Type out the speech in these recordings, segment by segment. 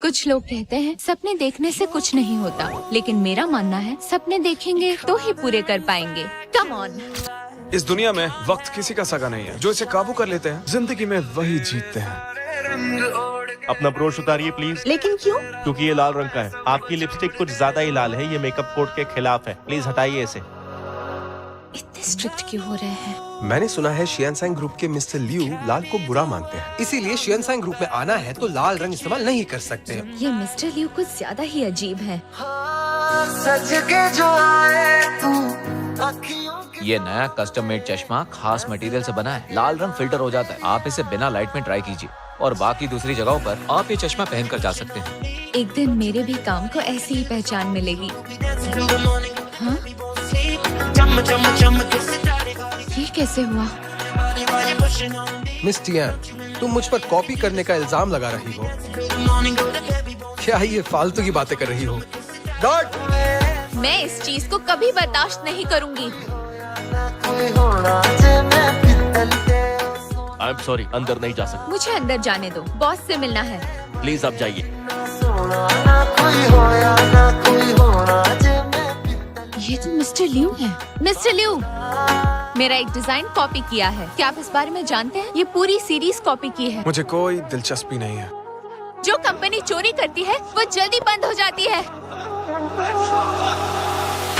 कुछ लोग कहते हैं सपने देखने से कुछ नहीं होता, लेकिन मेरा मानना है सपने देखेंगे तो ही पूरे कर पाएंगे। Come on. इस दुनिया में वक्त किसी का सगा नहीं है। जो इसे काबू कर लेते हैं जिंदगी में वही जीतते हैं। अपना ब्रोश उतारिए प्लीज। लेकिन क्यों? क्योंकि ये लाल रंग का है। आपकी लिपस्टिक कुछ ज्यादा ही लाल है। ये मेकअप कोड के खिलाफ है। प्लीज हटाइए इसे। इतने स्ट्रिक्ट क्यों हो रहे हैं? मैंने सुना है शियनसांग ग्रुप के मिस्टर लिू लाल को बुरा मानते हैं, इसीलिए शियनसांग ग्रुप में आना है तो लाल रंग इस्तेमाल नहीं कर सकते। ये मिस्टर लिू कुछ ज्यादा ही अजीब है। ये नया कस्टम मेड चश्मा खास मटेरियल से बना है। लाल रंग फिल्टर हो जाता है। आप इसे बिना लाइट में ट्राई कीजिए और बाकी दूसरी जगहों पर आप ये चश्मा पहनकर जा सकते हैं। एक दिन मेरे भी काम को ऐसी ही पहचान मिलेगी। हाँ? ये कैसे हुआ? मिस टियान, तुम मुझ पर कॉपी करने का इल्जाम लगा रही हो। क्या ये फालतू की बातें कर रही हो? डॉट! मैं इस चीज को कभी बर्दाश्त नहीं करूंगी। आई एम सॉरी, अंदर नहीं जा सकता। मुझे अंदर जाने दो, बॉस से मिलना है। प्लीज आप जाइए। ये तो मिस्टर लिू है। मिस्टर लिू, मेरा एक डिजाइन कॉपी किया है। क्या आप इस बारे में जानते हैं? ये पूरी सीरीज कॉपी की है। मुझे कोई दिलचस्पी नहीं है। जो कंपनी चोरी करती है वो जल्दी बंद हो जाती है।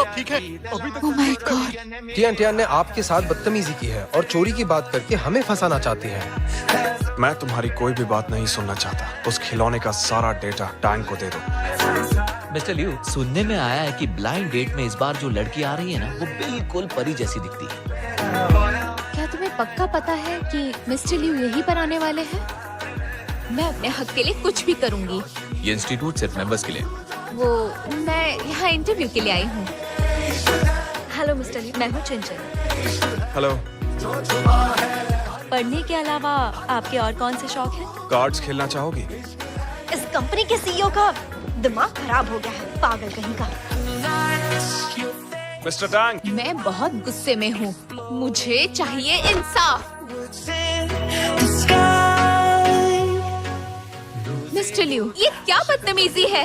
आप ठीक है? Oh my God! Tian Tian ने आपके साथ बदतमीजी की है और चोरी की बात करके हमें फंसाना चाहती है। मैं तुम्हारी कोई भी बात नहीं सुनना चाहता। उस खिलौने का सारा डेटा टैंक को दे दो। मिस्टर लिू, सुनने में आया है कि ब्लाइंड डेट में इस बार जो लड़की आ रही है ना, वो बिल्कुल परी जैसी दिखती है। क्या तुम्हें पक्का पता है कि मिस्टर लिू यहीं पर आने वाले हैं? मैं अपने हक के लिए कुछ भी करूंगी। ये इंस्टीट्यूट सिर्फ मेंबर्स के लिए। वो मैं यहाँ इंटरव्यू के लिए आई हूँ। हेलो मिस्टर लिू, मैं हूँ चंचल। हेलो। पढ़ने के अलावा आपके और कौन से शौक हैं? कार्ड्स खेलना चाहोगी? इस कंपनी के सीईओ का दिमाग खराब हो गया है, पागल कहीं का। मिस्टर टैंक, मैं बहुत गुस्से में हूँ। मुझे चाहिए इंसाफ। मिस्टर लिू, ये क्या बदतमीजी है?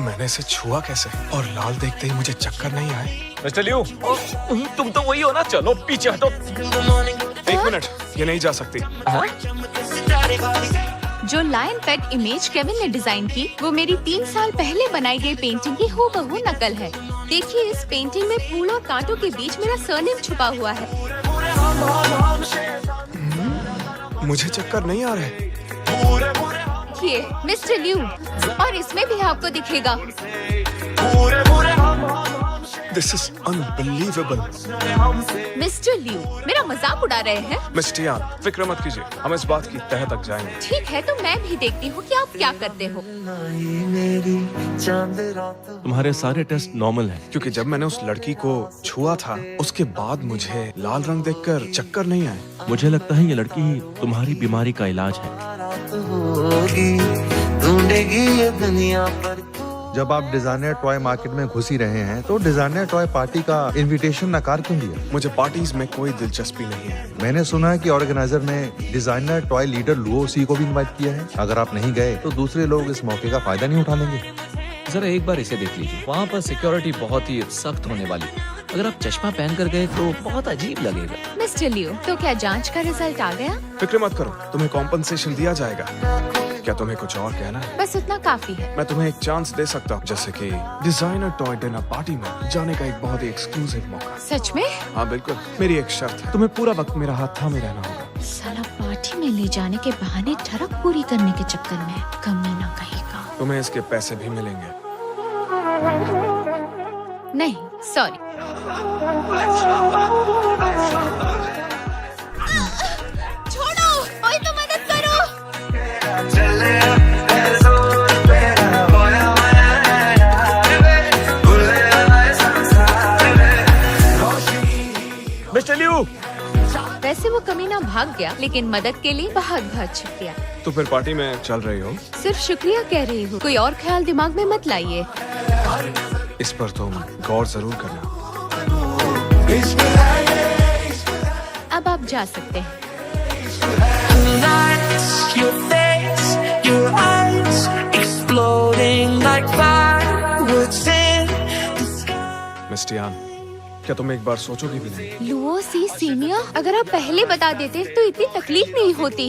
मैंने इसे छुआ कैसे? और लाल देखते ही मुझे चक्कर नहीं आए। मिस्टर लिू, तुम तो वही हो ना? चलो पीछे हटो। एक मिनट, ये नहीं जा सकती। जो लायन पेट इमेज केविन ने डिजाइन की, वो मेरी 3 साल पहले बनाई गई पेंटिंग की हूबहू नकल है। देखिए, इस पेंटिंग में फूलों और कांटों के बीच मेरा सरनेम छुपा हुआ है। मुझे चक्कर नहीं आ रहे। ये मिस्टर लिू, और इसमें भी आपको दिखेगा। This is unbelievable. मिस्टर लिू, मेरा मजाक उड़ा रहे हैं? मिस टियान, फिक्र मत कीजिए, हम इस बात की तह तक जाएंगे। ठीक है, तो मैं भी देखती हूँ कि आप क्या करते हो। तुम्हारे सारे टेस्ट नॉर्मल हैं। क्योंकि जब मैंने उस लड़की को छुआ था, उसके बाद मुझे लाल रंग देखकर चक्कर नहीं आए। मुझे लगता है ये लड़की तुम्हारी बीमारी का इलाज है। ढूंढेगी ये दुनिया पर। जब आप डिजाइनर टॉय मार्केट में घुस ही रहे हैं तो डिजाइनर टॉय पार्टी का इनविटेशन नकार क्यों दिया? मुझे पार्टीज में कोई दिलचस्पी नहीं है। मैंने सुना है कि ऑर्गेनाइजर ने डिजाइनर टॉय लीडर लुओ सी को भी इनवाइट किया है। अगर आप नहीं गए तो दूसरे लोग इस मौके का फायदा नहीं उठा लेंगे। जरा एक बार इसे देख लीजिए। वहाँ पर सिक्योरिटी बहुत ही सख्त होने वाली है। अगर आप चश्मा पहन कर गए तो बहुत अजीब लगेगा। मिस्टर लिू, तो क्या जांच का रिजल्ट आ गया? फिक्र मत करो, तुम्हें कॉम्पनसेशन दिया जाएगा। क्या तुम्हें कुछ और कहना है? बस उतना काफी है। मैं तुम्हें एक चांस दे सकता हूँ, जैसे कि डिजाइनर टॉय डिनर पार्टी में जाने का एक बहुत ही एक्सक्लूसिव मौका। सच में? हाँ बिल्कुल, मेरी एक शर्त है, तुम्हें पूरा वक्त मेरा हाथ थामे रहना होगा। साला पार्टी में ले जाने के बहाने ठरक पूरी करने के चक्कर में कमीना कहीं का। तुम्हें इसके पैसे भी मिलेंगे। नहीं, सॉरी। छोड़ो, कोई तो मदद करो। मिस्टर लिू, वैसे वो कमीना भाग गया, लेकिन मदद के लिए बहुत बहुत शुक्रिया। तो फिर पार्टी में चल रही हो? सिर्फ शुक्रिया कह रही हूँ, कोई और ख्याल दिमाग में मत लाइए। इस पर तुम गौर जरूर करना। अब आप जा सकते हैं। Your face, your eyes exploding like fireworks in the sky. मिस्टियान, क्या तुम एक बार सोचोगी भी नहीं? लुओ सी सीनियर, अगर आप पहले बता देते तो इतनी तकलीफ नहीं होती।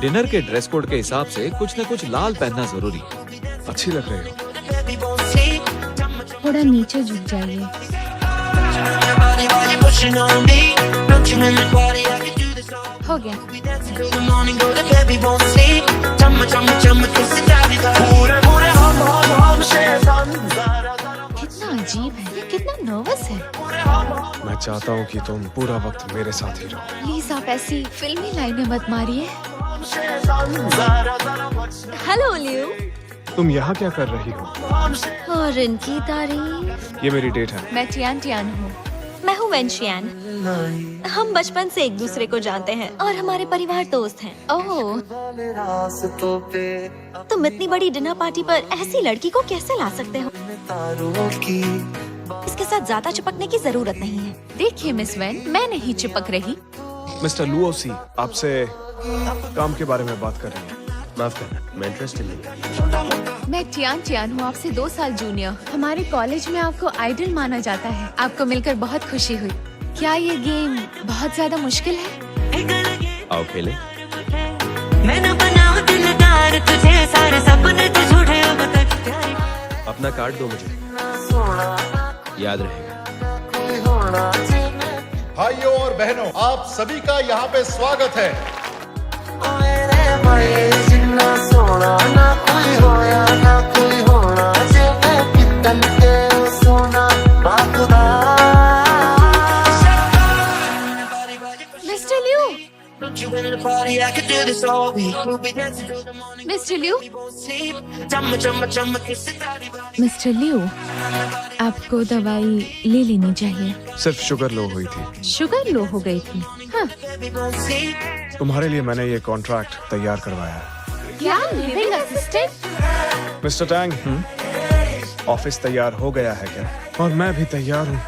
डिनर के ड्रेस कोड के हिसाब से कुछ न कुछ लाल पहनना जरूरी। अच्छी लग रही हो। थोड़ा नीचे झुक जाइए। हो गया। कितना अजीब है, कितना नर्वस है। मैं चाहता हूँ कि तुम पूरा वक्त मेरे साथ ही रहो। प्लीज आप ऐसी फिल्मी लाइनें मत मारिए। हेलो लियो। तुम यहाँ क्या कर रही हो? और इनकी तारीफ। ये मेरी डेट है। मैं टियान टियान हूँ। मैं हूँ वेंशियान। हम बचपन से एक दूसरे को जानते हैं और हमारे परिवार दोस्त हैं। ओह, तुम इतनी बड़ी डिनर पार्टी पर ऐसी लड़की को कैसे ला सकते हो? इसके साथ ज्यादा चिपकने की जरूरत नहीं है। देखिए मिस वैन, मैं नहीं चिपक रही। मिस्टर लुओसी, आपसे काम के बारे में बात कर रही हैं। माफ करना, मैं इंटरेस्टेड नहीं। मैं टियान टियान हूँ, आपसे 2 साल जूनियर। हमारे कॉलेज में आपको आइडल माना जाता है। आपको मिलकर बहुत खुशी हुई। क्या ये गेम बहुत ज्यादा मुश्किल है? आओ खेले। अपना कार्ड दो मुझे, याद रहेगा। भाइयों और बहनों, आप सभी का यहाँ पे स्वागत है। मिस्टर लियो, मिस्टर लियो, मिस्टर लियो, आपको दवाई ले लेनी चाहिए। सिर्फ शुगर लो हुई थी। शुगर लो हो गई थी। हाँ। तुम्हारे लिए मैंने ये कॉन्ट्रैक्ट तैयार करवाया है। क्या living assistant? Mister Tang, office तैयार हो गया है क्या? और मैं भी तैयार हूँ।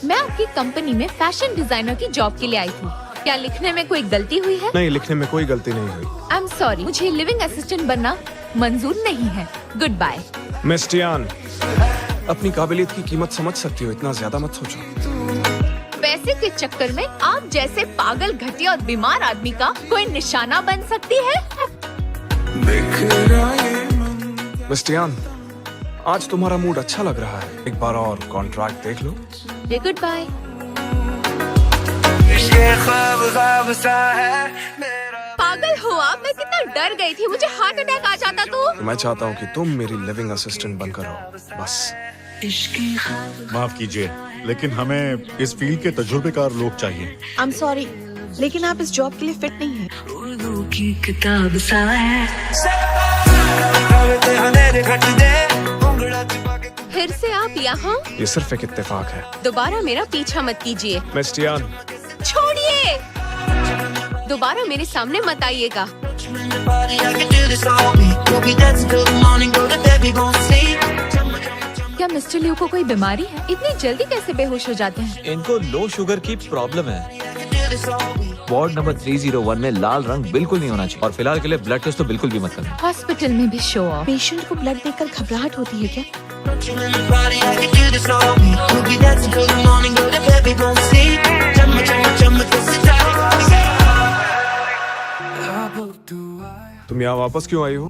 मैं आपकी कंपनी में फैशन डिजाइनर की जॉब के लिए आई थी। क्या लिखने में कोई गलती हुई है? नहीं, लिखने में कोई गलती नहीं हुई। आई एम सॉरी, मुझे लिविंग असिस्टेंट बनना मंजूर नहीं है। Good bye. मिस टियान, अपनी काबिलियत की कीमत समझ सकती हो, इतना ज्यादा मत सोचो। पैसे के चक्कर में आप जैसे पागल, घटिया और बीमार आदमी का कोई निशाना बन सकती है? मिस टियान, आज तुम्हारा मूड अच्छा लग रहा है। एक बार और कॉन्ट्रैक्ट देख लो। Good bye. पागल हो आप? मैं कितना डर गई थी, मुझे हार्ट अटैक आ जाता तो। मैं चाहता हूँ कि तुम मेरी लिविंग असिस्टेंट बनकर रहो, बस। माफ कीजिए, लेकिन हमें इस फील्ड के तजुर्बेकार लोग चाहिए। आई एम सॉरी, लेकिन आप इस जॉब के लिए फिट नहीं हैं। फिर से आप यहाँ? ये सिर्फ एक इत्तेफाक है। दोबारा मेरा पीछा मत कीजिए। मिस टियान, छोड़िए, दोबारा मेरे सामने मत आइएगा। क्या मिस्टर लियो को कोई बीमारी है? इतनी जल्दी कैसे बेहोश हो जाते हैं? इनको लो शुगर की प्रॉब्लम है। वार्ड नंबर 301 में लाल रंग बिल्कुल नहीं होना चाहिए और फिलहाल के लिए ब्लड टेस्ट तो बिल्कुल भी मत करना। हॉस्पिटल में भी शो ऑफ। पेशेंट को ब्लड देखकर घबराहट होती है क्या? तुम यहाँ वापस क्यों आई हो?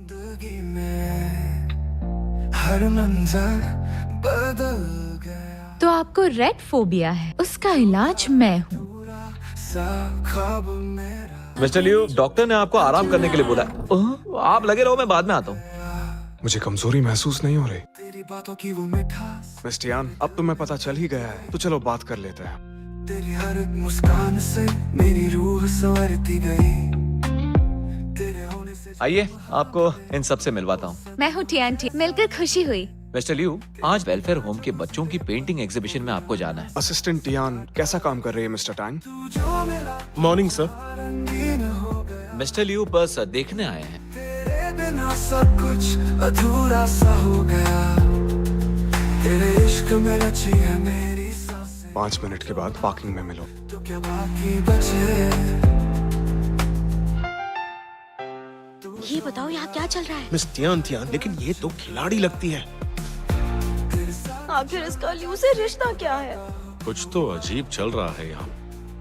तो आपको रेड फोबिया है, उसका इलाज मैं हूँ। मिस्टर लियो, डॉक्टर ने आपको आराम करने के लिए बोला है। ओह, आप लगे रहो, मैं बाद में आता हूँ। मुझे कमजोरी महसूस नहीं हो रही। मिस टियान, अब तुम्हें पता चल ही गया है, तो चलो बात कर लेते हैं। तेरी हर एक मुस्कान से मेरी रूह संवरती गई। आइए, आपको इन सब से मिलवाता हूँ। मैं हूँ टियान, मिलकर खुशी हुई। मिस्टर लियू, आज वेलफेयर होम के बच्चों की पेंटिंग एग्जीबिशन में आपको जाना है। असिस्टेंट टियान कैसा काम कर रही है mister Tang? Morning sir. Mister Liu बस देखने आए हैं। तेरे बिना सब कुछ अधूरा सा हो गया, तेरे इश्क में रची है मेरी सांसें। 5 मिनट के बाद पार्किंग में मिलो। तो क्या बाकी बचे? ये बताओ यहाँ क्या चल रहा है? मिस टियान, लेकिन ये तो खिलाड़ी लगती है। आखिर इसका लियू से रिश्ता क्या है? कुछ तो अजीब चल रहा है यहाँ।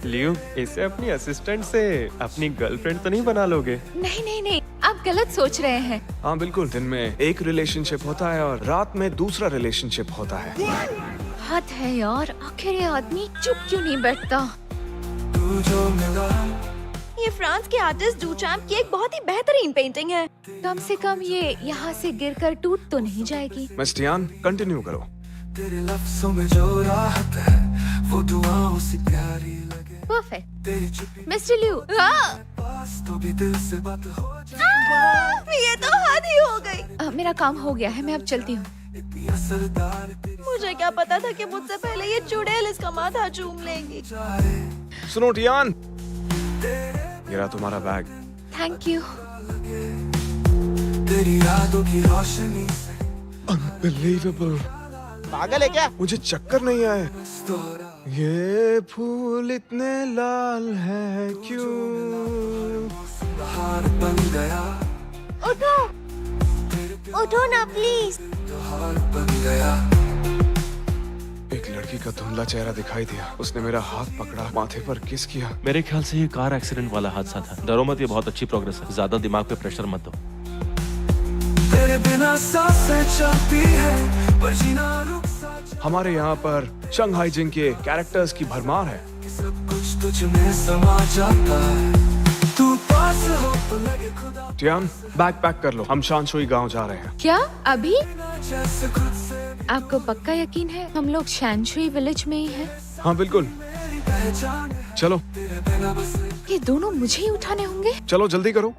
लियू, इसे अपनी असिस्टेंट से अपनी गर्लफ्रेंड तो नहीं बना लोगे? नहीं नहीं नहीं, आप गलत सोच रहे हैं। हाँ बिल्कुल, दिन में एक रिलेशनशिप होता है और रात में दूसरा रिलेशनशिप होता है। हद है यार, आखिर ये आदमी चुप क्यों नहीं बैठता? तू जो मिला ये फ्रांस के आर्टिस्ट डुचैम्प की एक बहुत ही बेहतरीन पेंटिंग है। कम से कम ये यहाँ से गिरकर टूट तो नहीं जाएगी। मिस टियान कंटिन्यू करो। तेरे लफ्जों में जो राहत है वो दुआओं से प्यारी लगे। परफेक्ट। तेरी चुप्पी मिस्टर लियू, पास तो भी दिल से बात हो जाए। ये तो हद ही हो गई। मेरा काम हो गया है, मैं अब चलती हूँ। इतनी असरदार तेरी मुझे क्या पता था कि मुझसे पहले ये चुड़ैल इसका माथा चूम लेंगी। चाहे सुनो टियान, ये रहा तुम्हारा बैग। Thank you. तेरी यादों की रोशनी से अनबिलीवेबल। पागल है क्या? मुझे चक्कर नहीं आए। दोहरा ये फूल इतने लाल है क्यों? हार बन गया, उठो ना प्लीज। हार बन गया। एक लड़की का धुंधला चेहरा दिखाई दिया। उसने मेरा हाथ पकड़ा, माथे पर किस किया। मेरे ख्याल से ये कार एक्सीडेंट वाला हादसा था। डरो मत, ये बहुत अच्छी प्रोग्रेस है। ज्यादा दिमाग पे प्रेशर मत दो। तेरे बिना सांसें चलती है पर जीना रुक सा हमारे यहाँ पर शंघाई जिंग के कैरेक्टर्स की भरमार है। कि सब कुछ तुझ में समा जाता है। तू पास हो तो लगे खुदा टियान बैग पैक कर लो, हम शानशोई गांव जा रहे हैं। क्या अभी? जैसे खुद से आपको पक्का यकीन है हम लोग शैनशुई विलेज में ही हैं? हाँ बिल्कुल, मेरी पहचान है। चलो तेरे बिना बस ये दोनों मुझे ही उठाने होंगे? चलो जल्दी करो।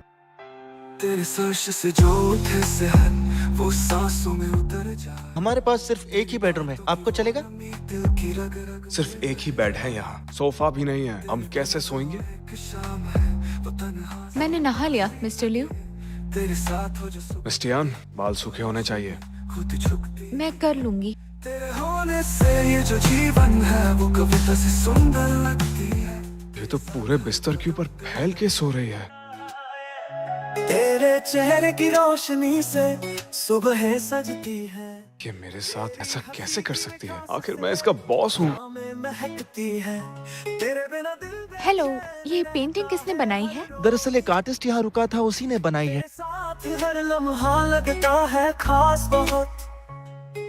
तेरे स्पर्श से जो उठे सेहन वो सांसों में उतर जा। हमारे पास सिर्फ एक ही बेडरूम है, आपको चलेगा? दिल की रग रग सिर्फ एक ही बेड है यहाँ, सोफा भी नहीं है। हम कैसे सोएंगे? की शाम है वो तन्हा मैंने नहा लिया मिस्टर लियू। तेरे साथ हो जो सुबह मिस टियान, बाल सूखे होने चाहिए। खुद झुकती। मैं कर लूंगी। तेरे होने से ये जो जीवन है वो कविता से सुंदर लगती है। ये तो पूरे बिस्तर के ऊपर फैल के सो रही है। तेरे चेहरे की रोशनी से सुबह सजती है। ये मेरे साथ ऐसा कैसे कर सकती है? आखिर मैं इसका बॉस हूँ। हमें महकती है तेरे बिना दिल हेलो, ये पेंटिंग किसने बनाई है? दरअसल एक आर्टिस्ट यहाँ रुका था, उसी ने बनाई है। के साथ हर लम्हा लगता है खास बहुत।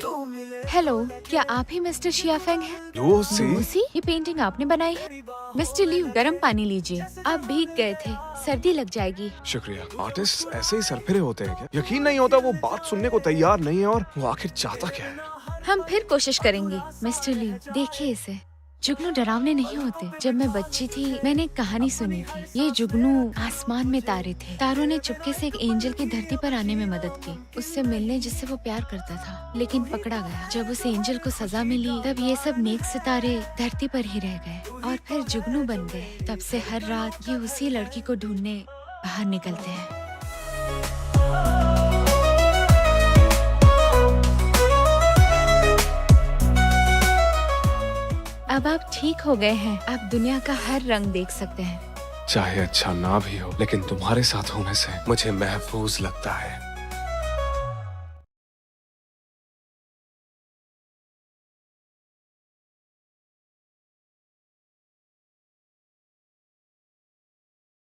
तू मिले हेलो, क्या आप ही मिस्टर शियाफेंग हैं? लूसी? ये पेंटिंग आपने बनाई है? मिस्टर लियू, गर्म पानी लीजिए। आप भीग गए थे, सर्दी लग जाएगी। शुक्रिया। आर्टिस्ट ऐसे ही सरफिरे होते हैं क्या? यकीन नहीं होता वो बात सुनने को तैयार नहीं है और वो आखिर चाहता क्या है? हम फिर कोशिश करेंगे। मिस्टर लियू, देखिए इसे। जुगनू डरावने नहीं होते। जब मैं बच्ची थी मैंने एक कहानी सुनी थी। ये जुगनू आसमान में तारे थे। तारों ने चुपके से एक एंजल की धरती पर आने में मदद की, उससे मिलने जिससे वो प्यार करता था, लेकिन पकड़ा गया। जब उस एंजल को सजा मिली तब ये सब नेक सितारे धरती पर ही रह गए और फिर जुगनू बन गए। तब से हर रात ये उसी लड़की को ढूंढने बाहर निकलते हैं। अब आप ठीक हो गए हैं। आप दुनिया का हर रंग देख सकते हैं। चाहे अच्छा ना भी हो, लेकिन तुम्हारे साथ होने से मुझे महफूज लगता है।